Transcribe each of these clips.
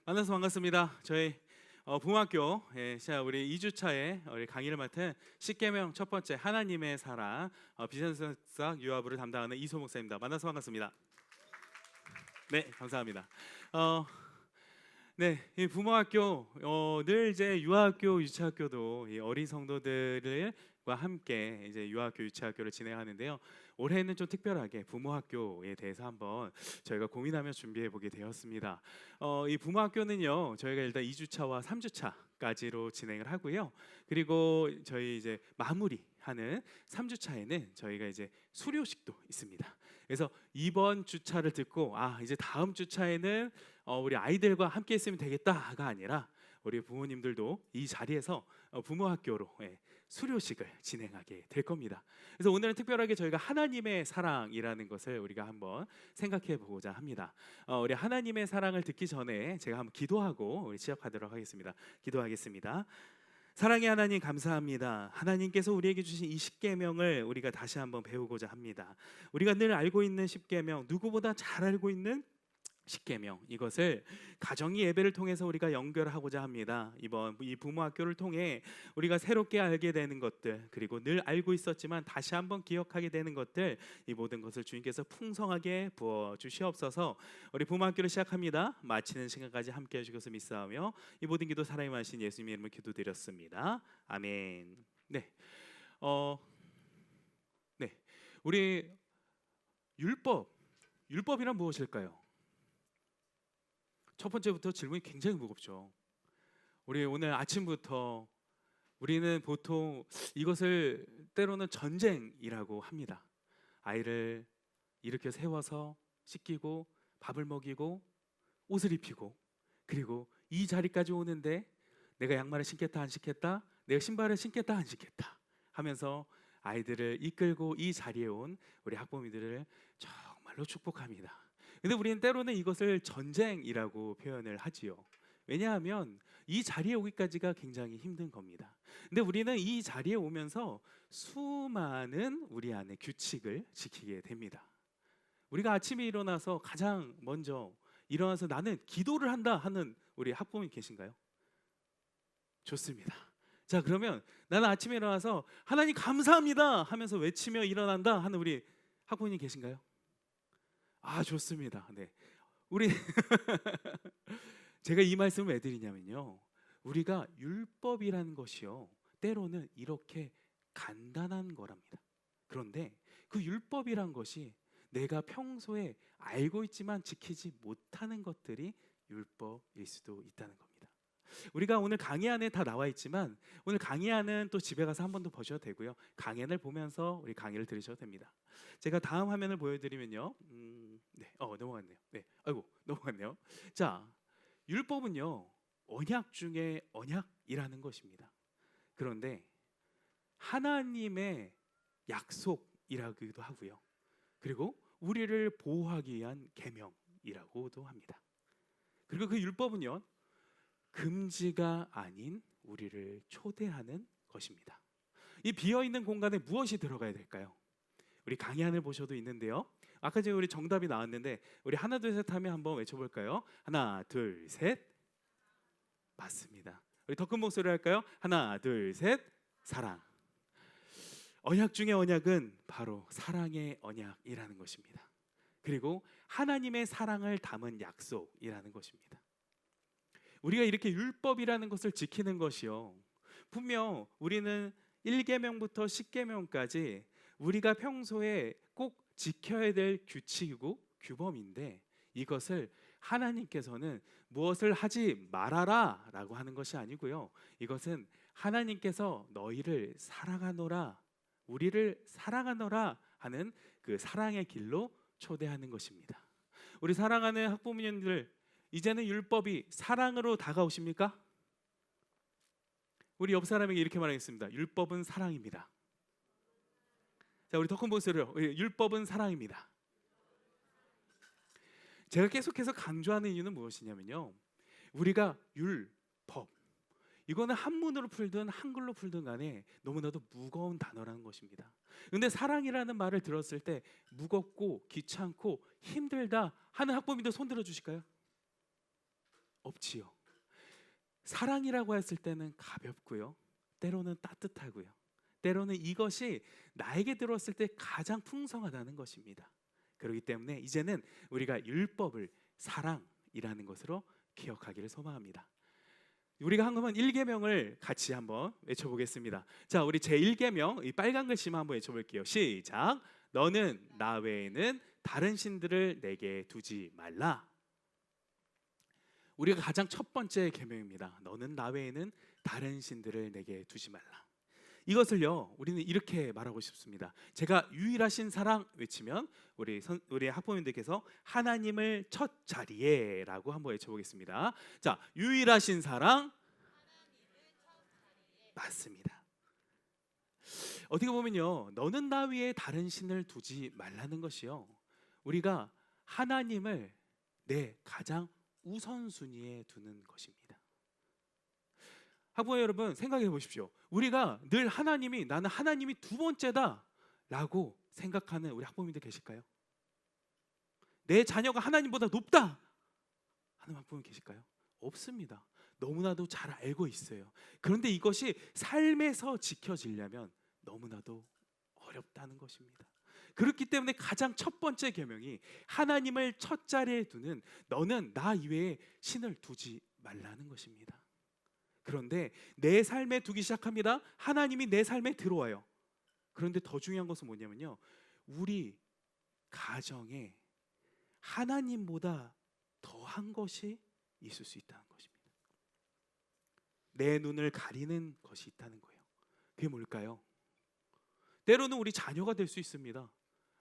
만나서 반갑습니다. 저희 부모학교 우리 2주차에 우리 강의를 맡은 십계명 첫 번째 하나님의 사랑 비전사학 유아부를 담당하는 이소 목사입니다. 만나서 반갑습니다. 네, 감사합니다. 어, 네, 이 부모학교 늘 이제 유아학교, 유치학교도 이 어린 성도들과 함께 이제 유아학교, 유치학교를 진행하는데요. 올해는 좀 특별하게 부모학교에 대해서 한번 저희가 고민하며 준비해 보게 되었습니다. 이 부모학교는요, 저희가 일단 2주차와 3주차까지로 진행을 하고요. 그리고 저희 이제 마무리하는 3주차에는 저희가 이제 수료식도 있습니다. 그래서 이번 주차를 듣고 이제 다음 주차에는 우리 아이들과 함께 있으면 되겠다가 아니라 우리 부모님들도 이 자리에서 부모학교로 수료식을 진행하게 될 겁니다. 그래서 오늘은 특별하게 저희가 하나님의 사랑이라는 것을 우리가 한번 생각해 보고자 합니다. 우리 하나님의 사랑을 듣기 전에 제가 한번 기도하고 우리 시작하도록 하겠습니다. 기도하겠습니다. 사랑의 하나님, 감사합니다. 하나님께서 우리에게 주신 이 십계명을 우리가 다시 한번 배우고자 합니다. 우리가 늘 알고 있는 십계명, 누구보다 잘 알고 있는 십계명, 이것을 가정의 예배를 통해서 우리가 연결하고자 합니다. 이번 이 부모학교를 통해 우리가 새롭게 알게 되는 것들, 그리고 늘 알고 있었지만 다시 한번 기억하게 되는 것들, 이 모든 것을 주님께서 풍성하게 부어 주시옵소서. 우리 부모학교를 시작합니다. 마치는 시간까지 함께 해주셔서 믿사오며 이 모든 기도 사랑이 많으신 예수님의 이름으로 기도드렸습니다. 아멘. 네, 네, 우리 율법이란 무엇일까요? 첫 번째부터 질문이 굉장히 무겁죠. 우리 오늘 아침부터 우리는 보통 이것을 때로는 전쟁이라고 합니다. 아이를 일으켜 세워서 씻기고 밥을 먹이고 옷을 입히고, 그리고 이 자리까지 오는데 내가 양말을 신겠다 안 신겠다, 내가 신발을 신겠다 안 신겠다 하면서 아이들을 이끌고 이 자리에 온 우리 학부모님들을 정말로 축복합니다. 근데 우리는 때로는 이것을 전쟁이라고 표현을 하지요. 왜냐하면 이 자리에 오기까지가 굉장히 힘든 겁니다. 근데 우리는 이 자리에 오면서 수많은 우리 안에 규칙을 지키게 됩니다. 우리가 아침에 일어나서 가장 먼저 일어나서 나는 기도를 한다 하는 우리 학부모님 계신가요? 좋습니다. 자, 그러면 나는 아침에 일어나서 하나님 감사합니다 하면서 외치며 일어난다 하는 우리 학부모님 계신가요? 좋습니다. 네, 우리 제가 이 말씀을 왜 드리냐면요, 우리가 율법이라는 것이요, 때로는 이렇게 간단한 거랍니다. 그런데 그 율법이란 것이 내가 평소에 알고 있지만 지키지 못하는 것들이 율법일 수도 있다는 겁니다. 우리가 오늘 강의 안에 다 나와 있지만 오늘 강의 안은 또 집에 가서 한 번 더 보셔도 되고요, 강연을 보면서 우리 강의를 들으셔도 됩니다. 제가 다음 화면을 보여드리면요, 네, 넘어갔네요. 네, 아이고 넘어갔네요. 자, 율법은요, 언약 중에 언약이라는 것입니다. 그런데 하나님의 약속이라기도 하고요, 그리고 우리를 보호하기 위한 계명이라고도 합니다. 그리고 그 율법은요, 금지가 아닌 우리를 초대하는 것입니다. 이 비어있는 공간에 무엇이 들어가야 될까요? 우리 강의안을 보셔도 있는데요, 아까 전에 우리 정답이 나왔는데 우리 하나 둘 셋 하면 한번 외쳐볼까요? 하나 둘 셋. 맞습니다. 우리 더 큰 목소리로 할까요? 하나 둘 셋. 사랑. 언약 중의 언약은 바로 사랑의 언약이라는 것입니다. 그리고 하나님의 사랑을 담은 약속이라는 것입니다. 우리가 이렇게 율법이라는 것을 지키는 것이요, 분명 우리는 1계명부터 10계명까지 우리가 평소에 꼭 지켜야 될 규칙이고 규범인데, 이것을 하나님께서는 무엇을 하지 말아라 라고 하는 것이 아니고요, 이것은 하나님께서 너희를 사랑하노라, 우리를 사랑하노라 하는 그 사랑의 길로 초대하는 것입니다. 우리 사랑하는 학부모님들, 이제는 율법이 사랑으로 다가오십니까? 우리 옆 사람에게 이렇게 말하겠습니다. 율법은 사랑입니다. 자, 우리 더 큰 목소리로, 율법은 사랑입니다. 제가 계속해서 강조하는 이유는 무엇이냐면요, 우리가 율법, 이거는 한문으로 풀든 한글로 풀든 간에 너무나도 무거운 단어라는 것입니다. 근데 사랑이라는 말을 들었을 때 무겁고 귀찮고 힘들다 하는 학부모님들 손 들어 주실까요? 없지요. 사랑이라고 했을 때는 가볍고요. 때로는 따뜻하고요. 때로는 이것이 나에게 들어왔을 때 가장 풍성하다는 것입니다. 그렇기 때문에 이제는 우리가 율법을 사랑이라는 것으로 기억하기를 소망합니다. 우리가 한번 1계명을 같이 한번 외쳐보겠습니다. 자, 우리 제1계명 이 빨간 글씨만 한번 외쳐볼게요. 시작. 너는 나 외에는 다른 신들을 내게 두지 말라. 우리가 가장 첫 번째 계명입니다. 너는 나 외에는 다른 신들을 내게 두지 말라. 이것을요, 우리는 이렇게 말하고 싶습니다. 제가 유일하신 사랑 외치면 우리 학부모님들께서 하나님을 첫 자리에라고 한번 외쳐보겠습니다. 자, 유일하신 사랑 맞습니다. 어떻게 보면요, 너는 나 위에 다른 신을 두지 말라는 것이요, 우리가 하나님을 내 가장 우선순위에 두는 것입니다. 학부모 여러분, 생각해 보십시오. 우리가 늘 나는 하나님이 두 번째다 라고 생각하는 우리 학부모님들 계실까요? 내 자녀가 하나님보다 높다 하는 학부모 계실까요? 없습니다. 너무나도 잘 알고 있어요. 그런데 이것이 삶에서 지켜지려면 너무나도 어렵다는 것입니다. 그렇기 때문에 가장 첫 번째 계명이 하나님을 첫 자리에 두는, 너는 나 이외에 신을 두지 말라는 것입니다. 그런데 내 삶에 두기 시작합니다. 하나님이 내 삶에 들어와요. 그런데 더 중요한 것은 뭐냐면요, 우리 가정에 하나님보다 더한 것이 있을 수 있다는 것입니다. 내 눈을 가리는 것이 있다는 거예요. 그게 뭘까요? 때로는 우리 자녀가 될 수 있습니다.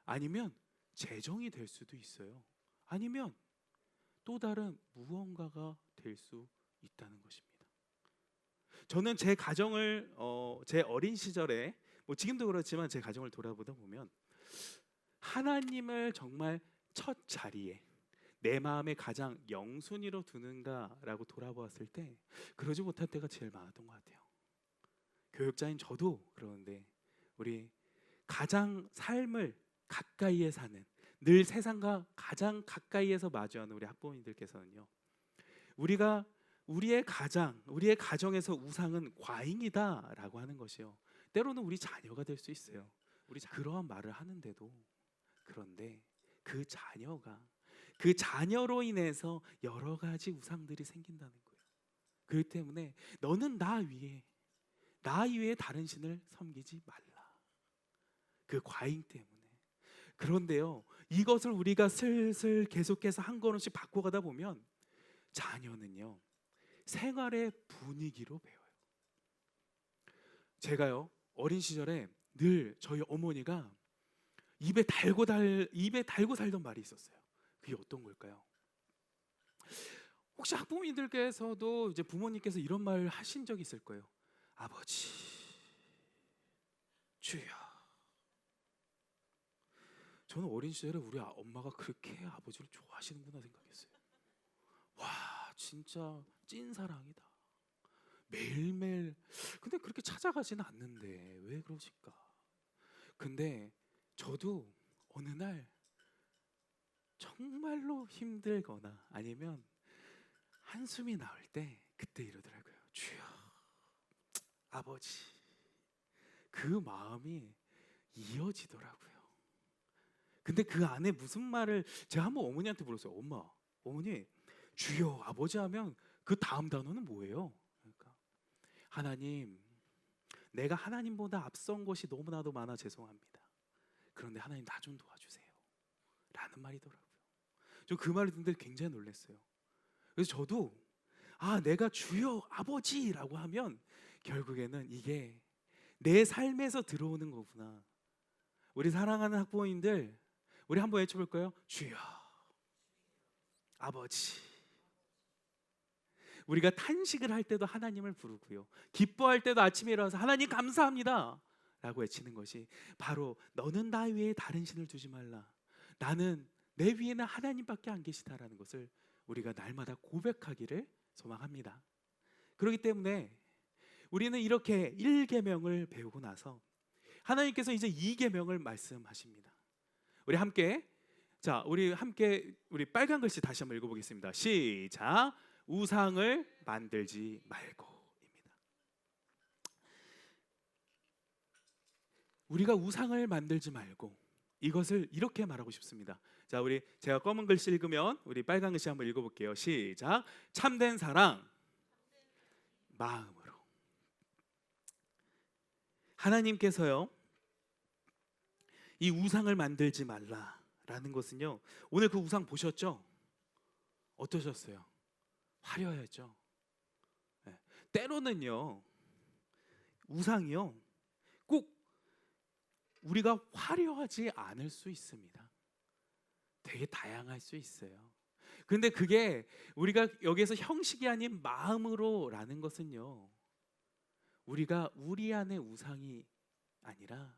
아니면 재정이 될 수도 있어요. 아니면 또 다른 무언가가 될 수 있다는 것입니다. 저는 제 가정을 제 어린 시절에, 지금도 그렇지만 제 가정을 돌아보다 보면 하나님을 정말 첫 자리에 내 마음의 가장 영순위로 두는가라고 돌아보았을 때 그러지 못할 때가 제일 많았던 것 같아요. 교육자인 저도 그러는데, 우리 가장 삶을 가까이에 사는, 늘 세상과 가장 가까이에서 마주하는 우리 학부모님들께서는요, 우리의 가정에서 우상은 과잉이다라고 하는 것이요, 때로는 우리 자녀가 될 수 있어요. 그러한 말을 하는데도, 그런데 그 자녀로 인해서 여러 가지 우상들이 생긴다는 거예요. 그렇기 때문에 너는 나 이외에 다른 신을 섬기지 말라. 그 과잉 때문에. 그런데요, 이것을 우리가 슬슬 계속해서 한 걸음씩 바꿔가다 보면 자녀는요, 생활의 분위기로 배워요. 제가요, 어린 시절에 늘 저희 어머니가 입에 달고 살던 말이 있었어요. 그게 어떤 걸까요? 혹시 학부모님들께서도 이제 부모님께서 이런 말 하신 적이 있을 거예요. 아버지, 주여. 저는 어린 시절에 우리 엄마가 그렇게 아버지를 좋아하시는구나 생각했어요. 와, 진짜 찐 사랑이다. 매일매일. 근데 그렇게 찾아가지는 않는데 왜 그러실까? 근데 저도 어느 날 정말로 힘들거나 아니면 한숨이 나올 때 그때 이러더라고요. 주여, 아버지. 그 마음이 이어지더라고요. 근데 그 안에 무슨 말을, 제가 한번 어머니한테 물었어요. 어머니, 주여, 아버지 하면 그 다음 단어는 뭐예요? 그러니까 하나님, 내가 하나님보다 앞선 것이 너무나도 많아 죄송합니다. 그런데 하나님 나 좀 도와주세요 라는 말이더라고요. 저 그 말을 듣는데 굉장히 놀랐어요. 그래서 저도 내가 주여 아버지라고 하면 결국에는 이게 내 삶에서 들어오는 거구나. 우리 사랑하는 학부모님들, 우리 한번 외쳐볼까요? 주여 아버지. 우리가 탄식을 할 때도 하나님을 부르고요, 기뻐할 때도 아침에 일어나서 하나님 감사합니다 라고 외치는 것이 바로 너는 나 위에 다른 신을 두지 말라, 나는 내 위에는 하나님밖에 안 계시다라는 것을 우리가 날마다 고백하기를 소망합니다. 그렇기 때문에 우리는 이렇게 1계명을 배우고 나서 하나님께서 이제 2계명을 말씀하십니다. 우리 함께 우리 빨간 글씨 다시 한번 읽어보겠습니다. 시작. 우상을 만들지 말고입니다. 우리가 우상을 만들지 말고 이것을 이렇게 말하고 싶습니다. 자, 제가 검은 글씨 읽으면 우리 빨간 글씨 한번 읽어볼게요. 시작. 참된 사랑 마음으로. 하나님께서요, 이 우상을 만들지 말라라는 것은요, 오늘 그 우상 보셨죠? 어떠셨어요? 화려했죠. 네. 때로는요, 우상이요, 꼭 우리가 화려하지 않을 수 있습니다. 되게 다양할 수 있어요. 그런데 그게 우리가 여기에서 형식이 아닌 마음으로라는 것은요, 우리가 우리 안의 우상이 아니라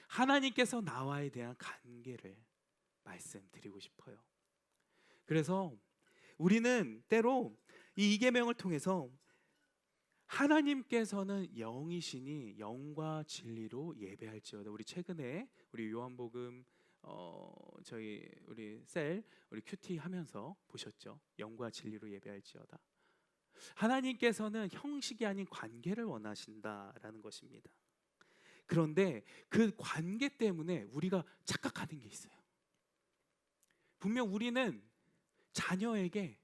하나님께서 나와에 대한 관계를 말씀드리고 싶어요. 그래서 우리는 때로 이 계명을 통해서 하나님께서는 영이시니 영과 진리로 예배할지어다. 우리 최근에 우리 요한복음 우리 큐티 하면서 보셨죠? 영과 진리로 예배할지어다. 하나님께서는 형식이 아닌 관계를 원하신다라는 것입니다. 그런데 그 관계 때문에 우리가 착각하는 게 있어요. 분명 우리는 자녀에게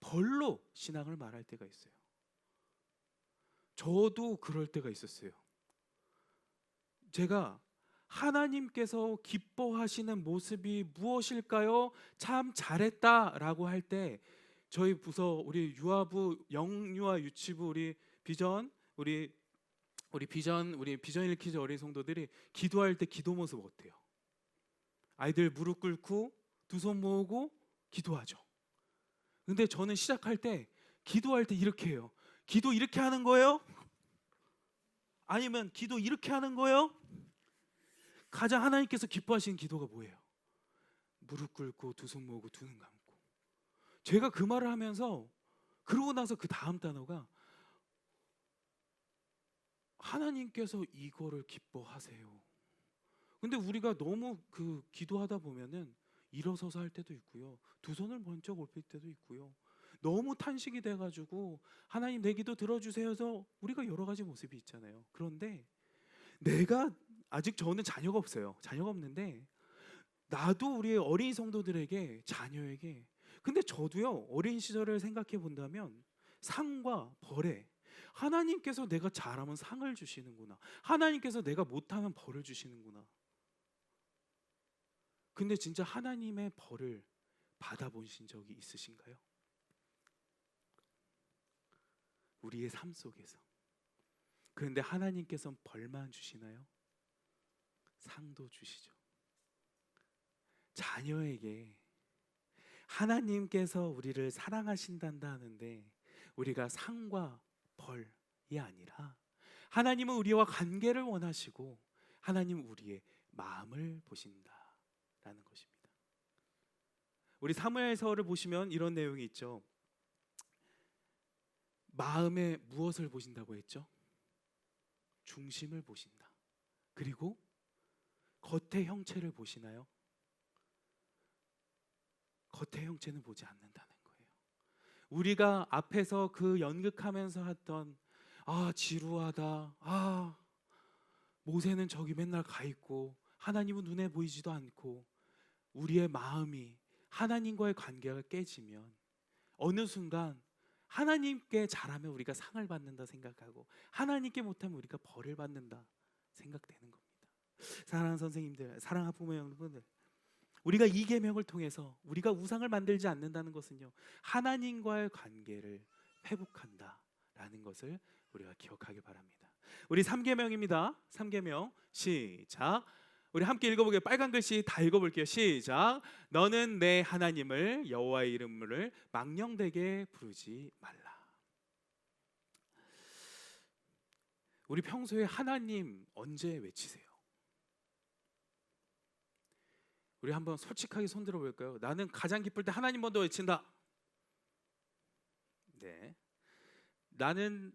벌로 신앙을 말할 때가 있어요. 저도 그럴 때가 있었어요. 제가 하나님께서 기뻐하시는 모습이 무엇일까요? 참 잘했다라고 할 때 저희 부서 우리 유아부 영유아 유치부 우리 비전 일으키즈 어린 성도들이 기도할 때 기도 모습 어때요? 아이들 무릎 꿇고 두 손 모으고 기도하죠. 근데 저는 시작할 때 기도할 때 이렇게 해요. 기도 이렇게 하는 거예요? 아니면 기도 이렇게 하는 거예요? 가장 하나님께서 기뻐하시는 기도가 뭐예요? 무릎 꿇고 두 손 모으고 두 눈 감고. 제가 그 말을 하면서 그러고 나서 그 다음 단어가 하나님께서 이거를 기뻐하세요. 근데 우리가 너무 기도하다 보면은 일어서서 할 때도 있고요, 두 손을 번쩍 올릴 때도 있고요, 너무 탄식이 돼가지고 하나님 내 기도 들어주세요 해서 우리가 여러 가지 모습이 있잖아요. 그런데 아직 저는 자녀가 없어요. 자녀가 없는데 나도 우리 어린 성도들에게 자녀에게 근데 저도요 어린 시절을 생각해 본다면 상과 벌에 하나님께서 내가 잘하면 상을 주시는구나, 하나님께서 내가 못하면 벌을 주시는구나. 근데 진짜 하나님의 벌을 받아보신 적이 있으신가요? 우리의 삶 속에서. 그런데 하나님께서는 벌만 주시나요? 상도 주시죠. 자녀에게 하나님께서 우리를 사랑하신단다 하는데 우리가 상과 벌이 아니라 하나님은 우리와 관계를 원하시고 하나님은 우리의 마음을 보신다라는 것입니다. 우리 사무엘서를 보시면 이런 내용이 있죠. 마음에 무엇을 보신다고 했죠? 중심을 보신다. 그리고 겉의 형체를 보시나요? 겉의 형체는 보지 않는다는 거예요. 우리가 앞에서 연극하면서 했던 지루하다, 모세는 저기 맨날 가 있고 하나님은 눈에 보이지도 않고, 우리의 마음이 하나님과의 관계가 깨지면 어느 순간 하나님께 잘하면 우리가 상을 받는다 생각하고 하나님께 못하면 우리가 벌을 받는다 생각되는 겁니다. 사랑하는 선생님들, 사랑하는 부모 여러분들, 우리가 이 계명을 통해서 우리가 우상을 만들지 않는다는 것은요, 하나님과의 관계를 회복한다라는 것을 우리가 기억하길 바랍니다. 우리 3계명입니다. 3계명 시작. 우리 함께 읽어보게요. 빨간 글씨 다 읽어볼게요. 시작. 너는 내 하나님을 여호와의 이름을 망령되게 부르지 말라. 우리 평소에 하나님 언제 외치세요? 우리 한번 솔직하게 손들어 볼까요? 나는 가장 기쁠 때 하나님 먼저 외친다. 네. 나는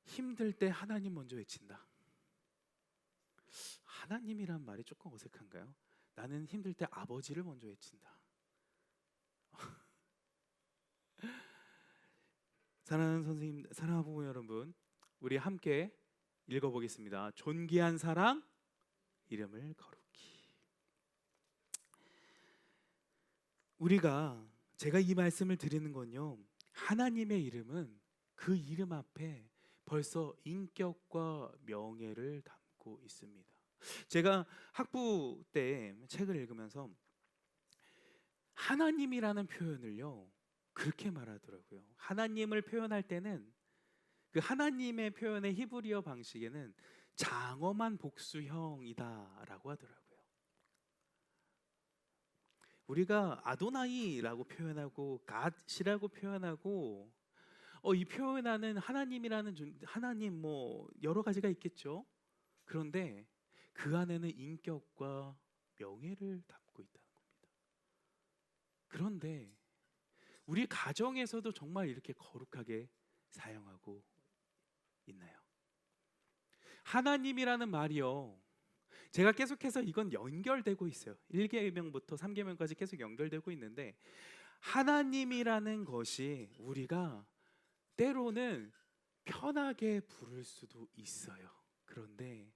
힘들 때 하나님 먼저 외친다. 하나님이란 말이 조금 어색한가요? 나는 힘들 때 아버지를 먼저 외친다. 사랑하는 선생님, 사랑하는 부모 여러분, 우리 함께 읽어보겠습니다. 존귀한 사랑, 이름을 거룩히. 제가 이 말씀을 드리는 건요, 하나님의 이름은 그 이름 앞에 벌써 인격과 명예를 담고 있습니다. 제가 학부 때 책을 읽으면서 하나님이라는 표현을요, 그렇게 말하더라고요. 하나님을 표현할 때는 그 하나님의 표현의 히브리어 방식에는 장엄한 복수형이다라고 하더라고요. 우리가 아도나이라고 표현하고 갓이라고 표현하고 이 표현하는 하나님이라는 하나님 뭐 여러 가지가 있겠죠. 그런데 그 안에는 인격과 명예를 담고 있다는 겁니다. 그런데 우리 가정에서도 정말 이렇게 거룩하게 사용하고 있나요? 하나님이라는 말이요, 제가 계속해서 이건 연결되고 있어요. 1계명부터 3계명까지 계속 연결되고 있는데, 하나님이라는 것이 우리가 때로는 편하게 부를 수도 있어요. 그런데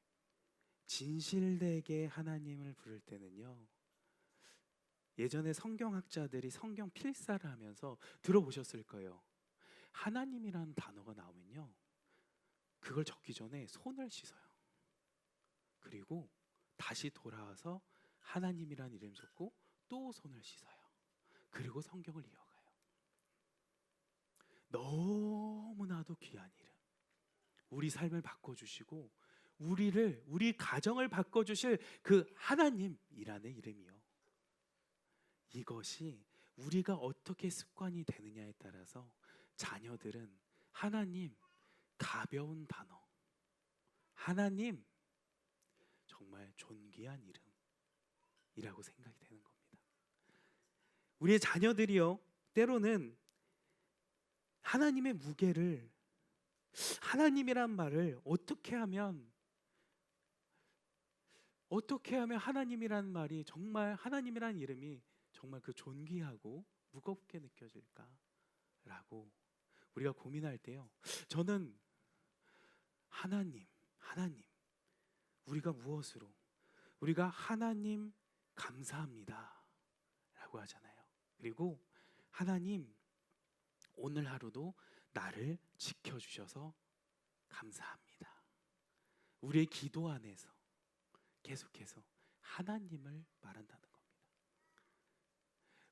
진실되게 하나님을 부를 때는요, 예전에 성경학자들이 성경 필사를 하면서 들어보셨을 거예요. 하나님이라는 단어가 나오면요, 그걸 적기 전에 손을 씻어요. 그리고 다시 돌아와서 하나님이라는 이름 적고 또 손을 씻어요. 그리고 성경을 이어가요. 너무나도 귀한 이름, 우리 삶을 바꿔주시고 우리 가정을 바꿔주실 그 하나님이라는 이름이요, 이것이 우리가 어떻게 습관이 되느냐에 따라서 자녀들은 하나님, 가벼운 단어, 하나님, 정말 존귀한 이름이라고 생각이 되는 겁니다. 우리의 자녀들이요, 때로는 하나님의 무게를, 하나님이란 말을 어떻게 하면 하나님이란 말이 정말, 하나님이란 이름이 정말 그 존귀하고 무겁게 느껴질까라고 우리가 고민할 때요, 저는 하나님, 우리가 무엇으로? 우리가 하나님 감사합니다 라고 하잖아요. 그리고 하나님, 오늘 하루도 나를 지켜주셔서 감사합니다. 우리의 기도 안에서 계속해서 하나님을 말한다는 겁니다.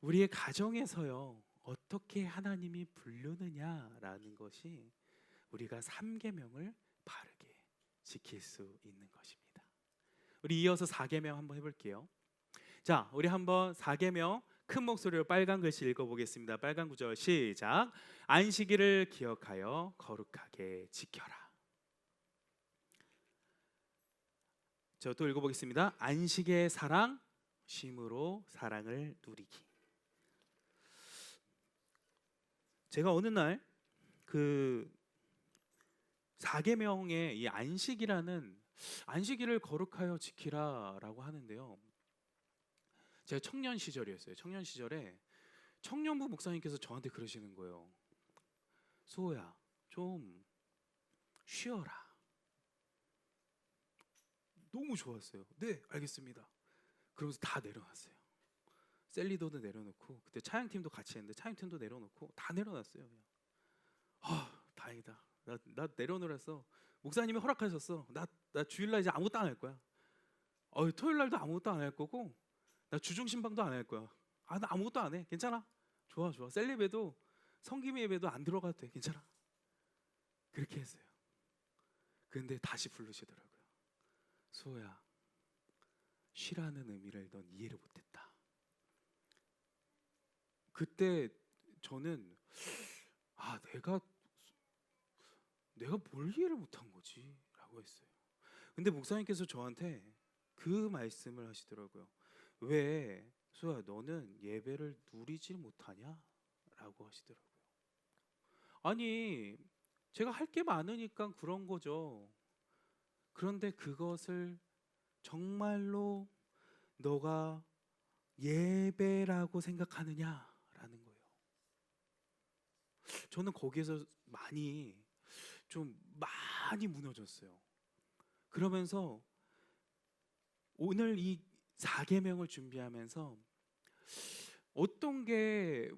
우리의 가정에서요, 어떻게 하나님이 부르느냐라는 것이 우리가 3계명을 바르게 지킬 수 있는 것입니다. 우리 이어서 4계명 한번 해볼게요. 자, 우리 한번 4계명 큰 목소리로 빨간 글씨 읽어보겠습니다. 빨간 구절 시작. 안식일을 기억하여 거룩하게 지켜라. 저 또 읽어보겠습니다. 안식의 사랑, 쉼으로 사랑을 누리기. 제가 어느 날 그 4계명의 이 안식일을 거룩하여 지키라라고 하는데요, 제가 청년 시절이었어요. 청년 시절에 청년부 목사님께서 저한테 그러시는 거예요. 수호야, 좀 쉬어라. 너무 좋았어요. 네, 알겠습니다. 그러면서 다 내려놨어요. 셀리더도 내려놓고, 그때 차양팀도 같이 했는데 차양팀도 내려놓고 다 내려놨어요. 그냥. 다행이다. 나 내려놓으랬어. 목사님이 허락하셨어. 나 주일날 이제 아무것도 안 할 거야. 토요일날도 아무것도 안 할 거고, 나 주중신방도 안 할 거야. 나 아무것도 안 해. 괜찮아. 좋아. 셀리베도 성김이 예배도 안 들어가도 돼. 괜찮아. 그렇게 했어요. 근데 다시 부르시더라고요. 수호야, 쉬라는 의미를 넌 이해를 못했다. 그때 저는 내가 뭘 이해를 못한 거지? 라고 했어요. 근데 목사님께서 저한테 그 말씀을 하시더라고요. 왜 수호야, 너는 예배를 누리지 못하냐? 라고 하시더라고요. 아니, 제가 할 게 많으니까 그런 거죠. 그런데 그것을 정말로 너가 예배라고 생각하느냐라는 거예요. 저는 거기에서 많이 무너졌어요. 그러면서 오늘 이 4계명을 준비하면서 어떤 게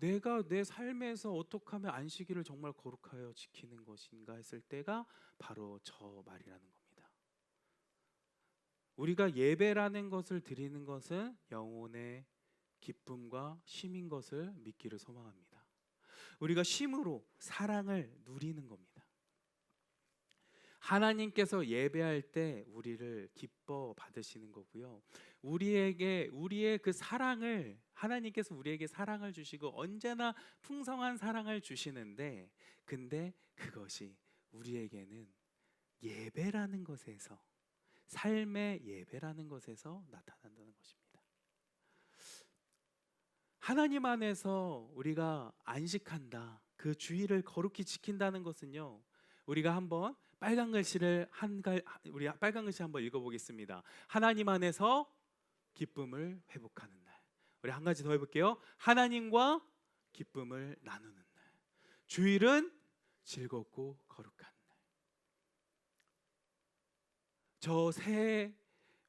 내가 내 삶에서 어떻게 하면 안식일을 정말 거룩하여 지키는 것인가 했을 때가 바로 저 말이라는 겁니다. 우리가 예배라는 것을 드리는 것은 영혼의 기쁨과 쉼인 것을 믿기를 소망합니다. 우리가 쉼으로 사랑을 누리는 겁니다. 하나님께서 예배할 때 우리를 기뻐 받으시는 거고요. 우리의 그 사랑을 하나님께서 우리에게 사랑을 주시고 언제나 풍성한 사랑을 주시는데, 근데 그것이 우리에게는 예배라는 것에서, 삶의 예배라는 것에서 나타난다는 것입니다. 하나님 안에서 우리가 안식한다, 그 주일을 거룩히 지킨다는 것은요, 우리가 한번 빨간 글씨를 우리 빨간 글씨 한번 읽어보겠습니다. 하나님 안에서 기쁨을 회복하는 날. 우리 한 가지 더 해볼게요. 하나님과 기쁨을 나누는 날. 주일은 즐겁고 거룩한 날. 저 세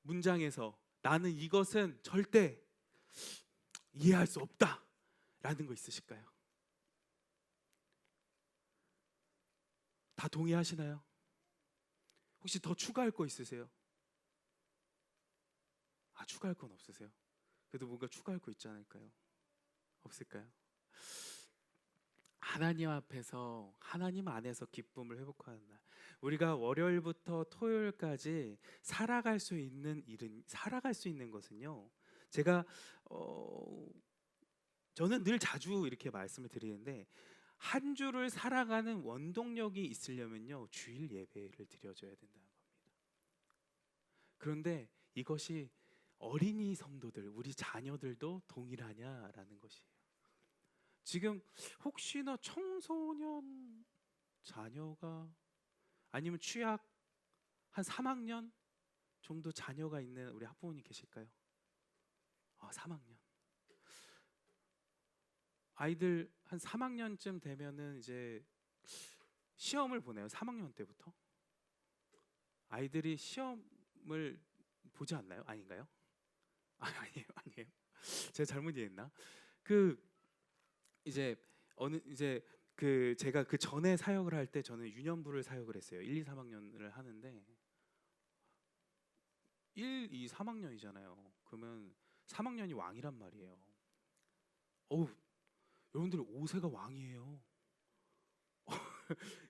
문장에서 나는 이것은 절대 이해할 수 없다 라는 거 있으실까요? 다 동의하시나요? 혹시 더 추가할 거 있으세요? 추가할 건 없으세요? 그래도 뭔가 추가할 거 있지 않을까요? 없을까요? 하나님 앞에서, 하나님 안에서 기쁨을 회복하는 날. 우리가 월요일부터 토요일까지 살아갈 수 있는 것은요, 제가 저는 늘 자주 이렇게 말씀을 드리는데, 한 주를 살아가는 원동력이 있으려면요, 주일 예배를 드려줘야 된다는 겁니다. 그런데 이것이 어린이 성도들, 우리 자녀들도 동일하냐라는 것이에요. 지금 혹시나 청소년 자녀가, 아니면 취약 한 3학년 정도 자녀가 있는 우리 학부모님 계실까요? 3학년. 아이들 한 3학년쯤 되면은 이제 시험을 보내요. 3학년 때부터. 아이들이 시험을 보지 않나요? 아닌가요? 아니에요. 제가 잘못 이해했나? 제가 그 전에 사역을 할 때 저는 유년부를 사역을 했어요. 1, 2, 3학년을 하는데 1, 2, 3학년이잖아요. 그러면 3학년이 왕이란 말이에요. 여러분들 5세가 왕이에요.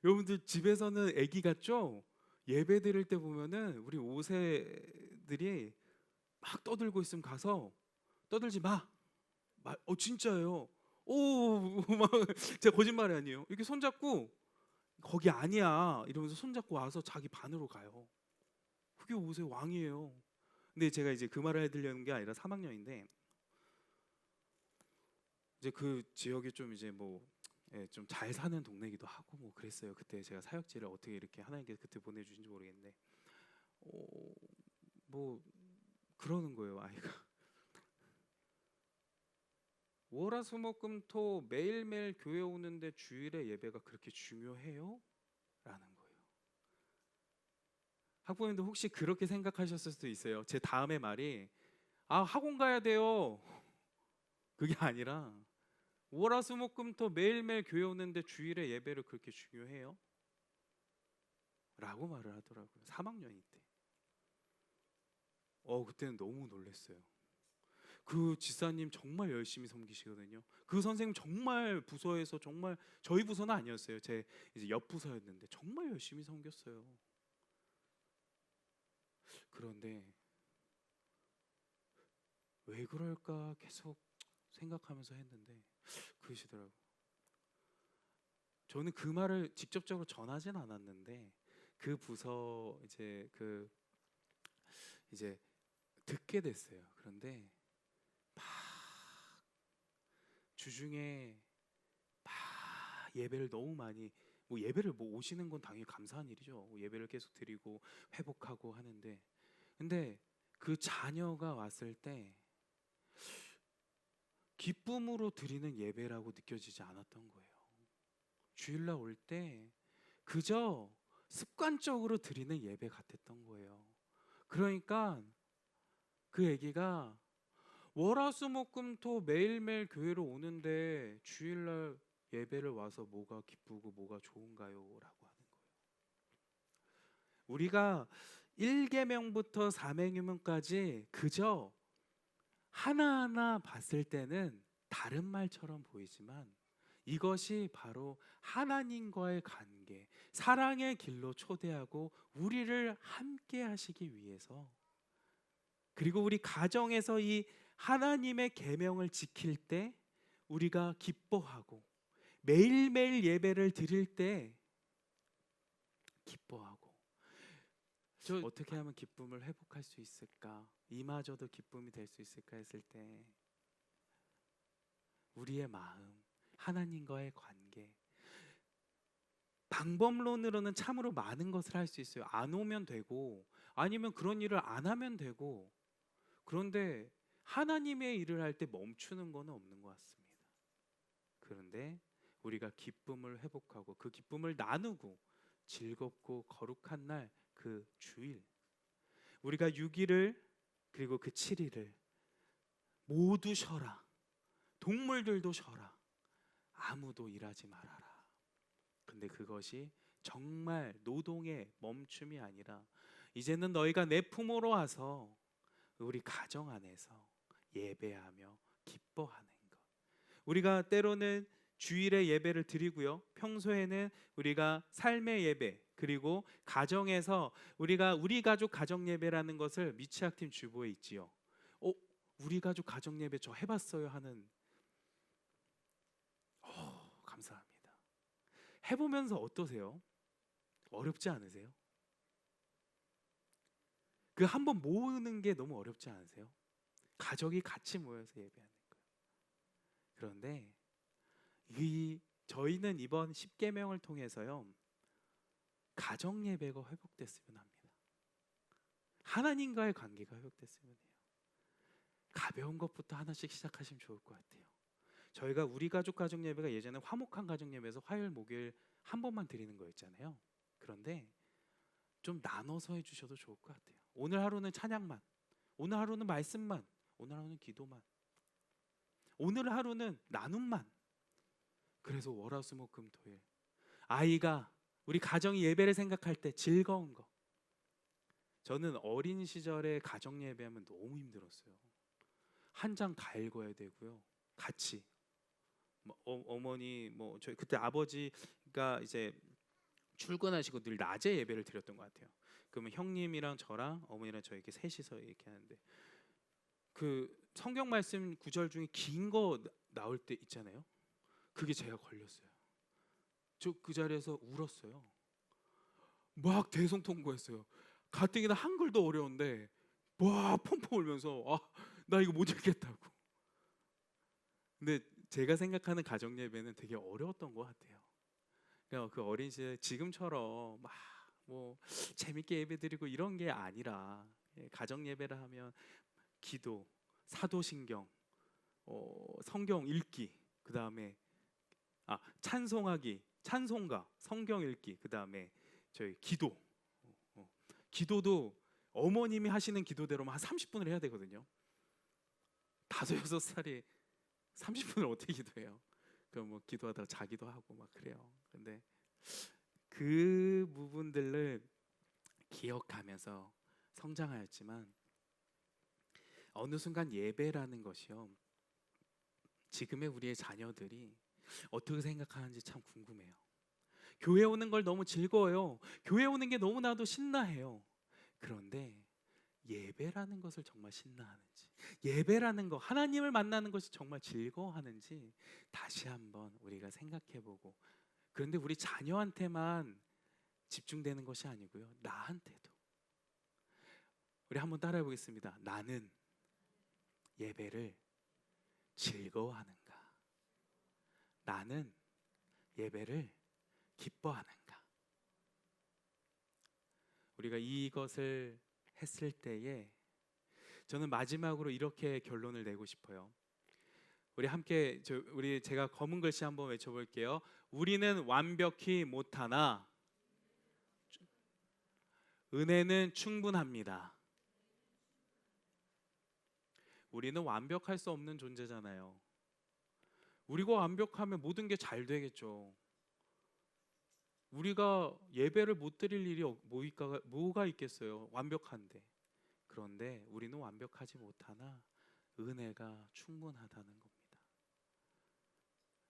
여러분들 집에서는 아기 같죠? 예배 드릴 때 보면은 우리 5세들이 막 떠들고 있으면 가서 떠들지 마. 진짜예요. 막 제가 거짓말이 아니에요. 이렇게 손잡고 거기 아니야 이러면서 손잡고 와서 자기 반으로 가요. 그게 5세 왕이에요. 근데 제가 이제 그 말을 해드리려는 게 아니라 3학년인데 이제 그 지역이 좀 이제 좀 잘 사는 동네이기도 하고 뭐 그랬어요. 그때 제가 사역지를 어떻게 이렇게 하나님께서 그때 보내주신지 모르겠는데 그러는 거예요. 아이가 월화수목금토 매일매일 교회 오는데 주일에 예배가 그렇게 중요해요? 라는 거예요. 학부모님도 혹시 그렇게 생각하셨을 수도 있어요. 제 다음에 말이 학원 가야 돼요. 그게 아니라 월화수목금토 매일매일 교회 오는데 주일에 예배를 그렇게 중요해요? 라고 말을 하더라고요. 3학년일 때. 그때는 너무 놀랐어요. 그 지사님 정말 열심히 섬기시거든요. 그 선생님 정말 부서에서 정말, 저희 부서는 아니었어요. 제 이제 옆 부서였는데 정말 열심히 섬겼어요. 그런데 왜 그럴까 계속 생각하면서 했는데 그러시더라고요. 저는 그 말을 직접적으로 전하진 않았는데 그 부서 이제 듣게 됐어요. 그런데 막 주중에 막 예배를 너무 많이, 예배를 오시는 건 당연히 감사한 일이죠. 예배를 계속 드리고 회복하고 하는데, 근데 그 자녀가 왔을 때 기쁨으로 드리는 예배라고 느껴지지 않았던 거예요. 주일날 올 때 그저 습관적으로 드리는 예배 같았던 거예요. 그러니까 그 애기가 월화수목금토 매일매일 교회로 오는데 주일날 예배를 와서 뭐가 기쁘고 뭐가 좋은가요? 라고 하는 거예요. 우리가 1계명부터 4계명까지 그저 하나하나 봤을 때는 다른 말처럼 보이지만 이것이 바로 하나님과의 관계, 사랑의 길로 초대하고 우리를 함께 하시기 위해서, 그리고 우리 가정에서 이 하나님의 계명을 지킬 때 우리가 기뻐하고 매일매일 예배를 드릴 때 기뻐하고, 어떻게 하면 기쁨을 회복할 수 있을까? 이마저도 기쁨이 될 수 있을까 했을 때 우리의 마음, 하나님과의 관계, 방법론으로는 참으로 많은 것을 할 수 있어요. 안 오면 되고 아니면 그런 일을 안 하면 되고, 그런데 하나님의 일을 할 때 멈추는 건 없는 것 같습니다. 그런데 우리가 기쁨을 회복하고 그 기쁨을 나누고 즐겁고 거룩한 날, 그 주일, 우리가 6일을 그리고 그 7일을 모두 쉬어라, 동물들도 쉬어라, 아무도 일하지 말아라. 근데 그것이 정말 노동의 멈춤이 아니라 이제는 너희가 내 품으로 와서 우리 가정 안에서 예배하며 기뻐하는 것. 우리가 때로는 주일에 예배를 드리고요, 평소에는 우리가 삶의 예배, 그리고 가정에서 우리가 우리 가족 가정 예배라는 것을 미취학팀 주보에 있지요. 우리 가족 가정 예배 저 해봤어요 하는, 감사합니다. 해보면서 어떠세요? 어렵지 않으세요? 그 한번 모으는 게 너무 어렵지 않으세요? 가족이 같이 모여서 예배하는 거예요. 그런데 저희는 이번 10계명을 통해서요, 가정 예배가 회복됐으면 합니다. 하나님과의 관계가 회복됐으면 해요. 가벼운 것부터 하나씩 시작하시면 좋을 것 같아요. 저희가 우리 가족 가정 예배가 예전에 화목한 가정 예배에서 화요일 목요일 한 번만 드리는 거였잖아요. 그런데 좀 나눠서 해주셔도 좋을 것 같아요. 오늘 하루는 찬양만, 오늘 하루는 말씀만, 오늘 하루는 기도만, 오늘 하루는 나눔만. 그래서 월화수목금토일 아이가, 우리 가정이 예배를 생각할 때 즐거운 거. 저는 어린 시절에 가정 예배하면 너무 힘들었어요. 한 장 다 읽어야 되고요, 같이 어머니 저희 그때 아버지가 이제 출근하시고 늘 낮에 예배를 드렸던 것 같아요. 그러면 형님이랑 저랑 어머니랑 저희 이렇게 셋이서 이렇게 하는데, 그 성경 말씀 구절 중에 긴 거 나올 때 있잖아요. 그게 제가 걸렸어요. 저 그 자리에서 울었어요. 막 대성통곡했어요. 가뜩이나 한글도 어려운데 와 펑펑 울면서 나 이거 못 읽겠다고. 근데 제가 생각하는 가정 예배는 되게 어려웠던 것 같아요. 그러니까 그 어린 시절 지금처럼 막 재밌게 예배드리고 이런 게 아니라, 가정 예배를 하면 기도, 사도신경, 성경 읽기, 그 다음에 찬송하기, 찬송가, 성경 읽기, 그 다음에 저희 기도, 기도도 어머님이 하시는 기도대로만 한 30분을 해야 되거든요. 5-6살이 30분을 어떻게 기도해요? 그럼 기도하다가 자기도 하고 막 그래요. 근데 그 부분들을 기억하면서 성장하였지만, 어느 순간 예배라는 것이요, 지금의 우리의 자녀들이 어떻게 생각하는지 참 궁금해요. 교회 오는 걸 너무 즐거워요. 교회 오는 게 너무나도 신나해요. 그런데 예배라는 것을 정말 신나하는지, 예배라는 거, 하나님을 만나는 것이 정말 즐거워하는지 다시 한번 우리가 생각해보고, 그런데 우리 자녀한테만 집중되는 것이 아니고요, 나한테도. 우리 한번 따라해 보겠습니다. 나는 예배를 즐거워하는가? 나는 예배를 기뻐하는가? 우리가 이것을 했을 때에 저는 마지막으로 이렇게 결론을 내고 싶어요. 우리 함께 제가 검은 글씨 한번 외쳐볼게요. 우리는 완벽히 못하나 은혜는 충분합니다. 우리는 완벽할 수 없는 존재잖아요. 우리가 완벽하면 모든 게 잘 되겠죠. 우리가 예배를 못 드릴 일이 뭐가 있겠어요? 완벽한데. 그런데 우리는 완벽하지 못하나 은혜가 충분하다는 겁니다.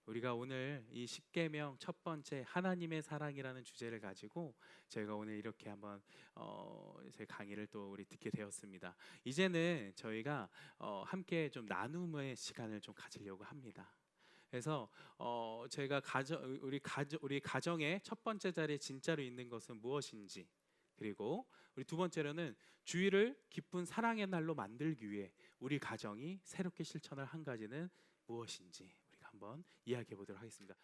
우리가 오늘 이 십계명 첫 번째 하나님의 사랑이라는 주제를 가지고 저희가 오늘 이렇게 한번 제 강의를 또 우리 듣게 되었습니다. 이제는 저희가 함께 좀 나눔의 시간을 좀 가지려고 합니다. 그래서 제가 우리 가정의 첫 번째 자리에 진짜로 있는 것은 무엇인지, 그리고 우리 두 번째로는 주일을 기쁜 사랑의 날로 만들기 위해 우리 가정이 새롭게 실천할 한 가지는 무엇인지 우리가 한번 이야기해 보도록 하겠습니다.